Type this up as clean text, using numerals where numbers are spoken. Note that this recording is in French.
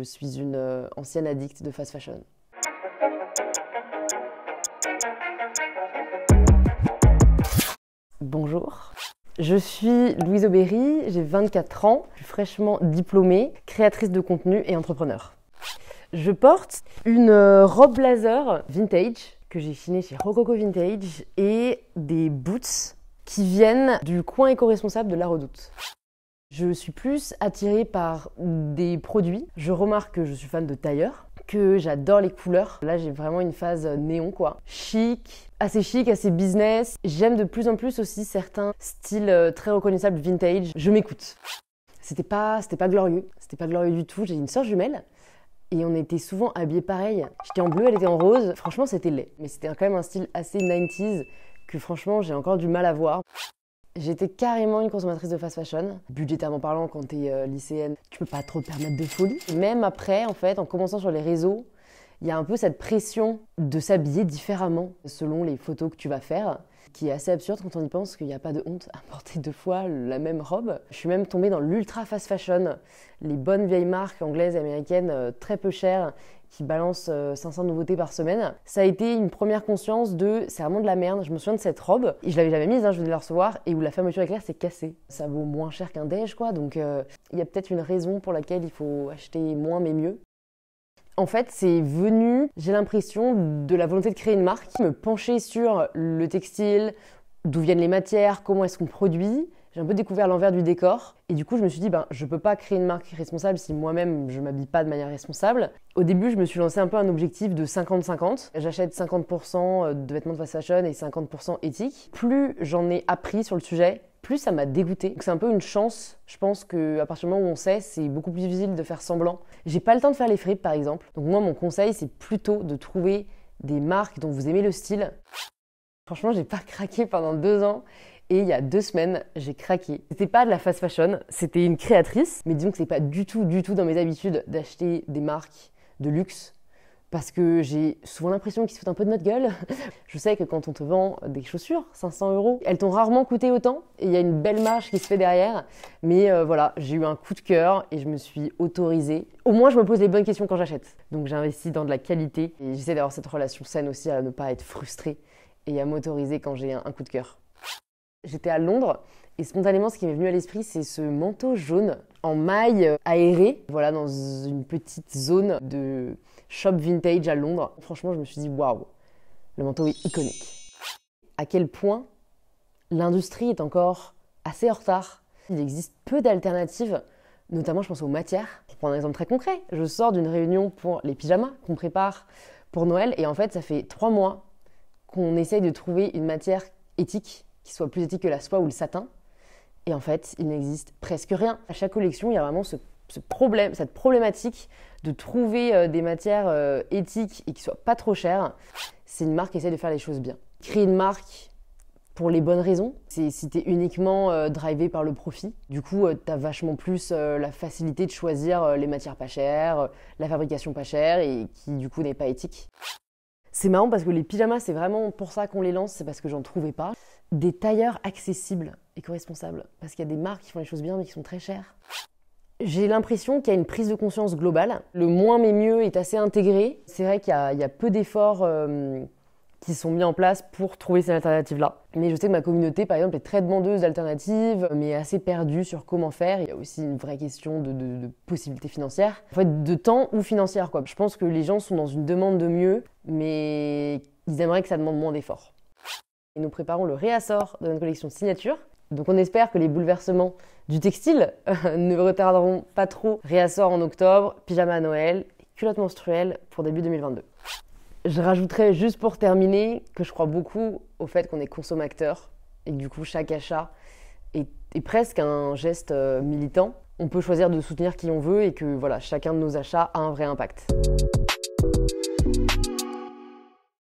Je suis une ancienne addicte de fast fashion. Bonjour, je suis Louise Aubéry, j'ai 24 ans, je suis fraîchement diplômée, créatrice de contenu et entrepreneur. Je porte une robe blazer vintage que j'ai chinée chez Rococo Vintage et des boots qui viennent du coin éco-responsable de La Redoute. Je suis plus attirée par des produits. Je remarque que je suis fan de tailleurs, que j'adore les couleurs. Là, j'ai vraiment une phase néon, quoi. Chic, assez business. J'aime de plus en plus aussi certains styles très reconnaissables vintage. Je m'écoute. C'était pas glorieux. C'était pas glorieux du tout. J'ai une sœur jumelle et on était souvent habillés pareil. J'étais en bleu, elle était en rose. Franchement, c'était laid. Mais c'était quand même un style assez 90s que franchement, j'ai encore du mal à voir. J'étais carrément une consommatrice de fast fashion. Budgétairement parlant, quand t'es lycéenne, tu peux pas trop te permettre de folie. Même après, en fait, en commençant sur les réseaux, il y a un peu cette pression de s'habiller différemment selon les photos que tu vas faire, qui est assez absurde quand on y pense qu'il n'y a pas de honte à porter 2 fois la même robe. Je suis même tombée dans l'ultra fast fashion, les bonnes vieilles marques anglaises et américaines très peu chères, qui balance 500 nouveautés par semaine. Ça a été une première conscience de c'est vraiment de la merde. Je me souviens de cette robe et je l'avais jamais mise, je venais de la recevoir et où la fermeture éclair s'est cassée. Ça vaut moins cher qu'un déj, quoi. Donc il y a peut-être une raison pour laquelle il faut acheter moins mais mieux. En fait, c'est venu, j'ai l'impression, de la volonté de créer une marque, me pencher sur le textile, d'où viennent les matières, comment est-ce qu'on produit. J'ai un peu découvert l'envers du décor et du coup je me suis dit je peux pas créer une marque responsable si moi-même je m'habille pas de manière responsable. Au début je me suis lancé un peu un objectif de 50-50. J'achète 50% de vêtements de fast fashion et 50% éthique. Plus j'en ai appris sur le sujet, plus ça m'a dégoûtée. C'est un peu une chance. Je pense qu'à partir du moment où on sait, c'est beaucoup plus difficile de faire semblant. J'ai pas le temps de faire les fripes par exemple. Donc moi mon conseil c'est plutôt de trouver des marques dont vous aimez le style. Franchement j'ai pas craqué pendant 2 ans. Et il y a 2 semaines, j'ai craqué. C'était pas de la fast fashion, c'était une créatrice. Mais disons que c'est pas du tout dans mes habitudes d'acheter des marques de luxe. Parce que j'ai souvent l'impression qu'ils se foutent un peu de notre gueule. Je sais que quand on te vend des chaussures, 500 €, elles t'ont rarement coûté autant. Et il y a une belle marge qui se fait derrière. Mais voilà, j'ai eu un coup de cœur et je me suis autorisée. Au moins, je me pose les bonnes questions quand j'achète. Donc j'ai investi dans de la qualité. Et j'essaie d'avoir cette relation saine aussi à ne pas être frustrée et à m'autoriser quand j'ai un coup de cœur. J'étais à Londres et spontanément ce qui m'est venu à l'esprit c'est ce manteau jaune en maille aérée, voilà, dans une petite zone de shop vintage à Londres. Franchement je me suis dit waouh, le manteau est iconique. À quel point l'industrie est encore assez en retard. Il existe peu d'alternatives, notamment je pense aux matières. Pour prendre un exemple très concret, je sors d'une réunion pour les pyjamas qu'on prépare pour Noël et en fait ça fait 3 mois qu'on essaye de trouver une matière éthique qui soit plus éthique que la soie ou le satin. Et en fait, il n'existe presque rien. À chaque collection, il y a vraiment cette problématique de trouver des matières éthiques et qui soient pas trop chères. C'est une marque qui essaie de faire les choses bien. Créer une marque pour les bonnes raisons, c'est si tu es uniquement drivé par le profit. Du coup, tu as vachement plus la facilité de choisir les matières pas chères, la fabrication pas chère et qui du coup n'est pas éthique. C'est marrant parce que les pyjamas, c'est vraiment pour ça qu'on les lance, c'est parce que j'en trouvais pas. Des tailleurs accessibles, éco-responsables, parce qu'il y a des marques qui font les choses bien mais qui sont très chères. J'ai l'impression qu'il y a une prise de conscience globale. Le moins mais mieux est assez intégré. C'est vrai qu'il y a peu d'efforts qui sont mis en place pour trouver ces alternatives-là. Mais je sais que ma communauté, par exemple, est très demandeuse d'alternatives, mais assez perdue sur comment faire. Il y a aussi une vraie question de possibilités financières. En fait, de temps ou financière, quoi. Je pense que les gens sont dans une demande de mieux, mais ils aimeraient que ça demande moins d'efforts. Et nous préparons le réassort de notre collection signature. Donc on espère que les bouleversements du textile ne retarderont pas trop. Réassort en octobre, pyjama à Noël, culotte menstruelle pour début 2022. Je rajouterais juste pour terminer que je crois beaucoup au fait qu'on est consommateur et que du coup chaque achat est presque un geste militant. On peut choisir de soutenir qui on veut et que voilà, chacun de nos achats a un vrai impact.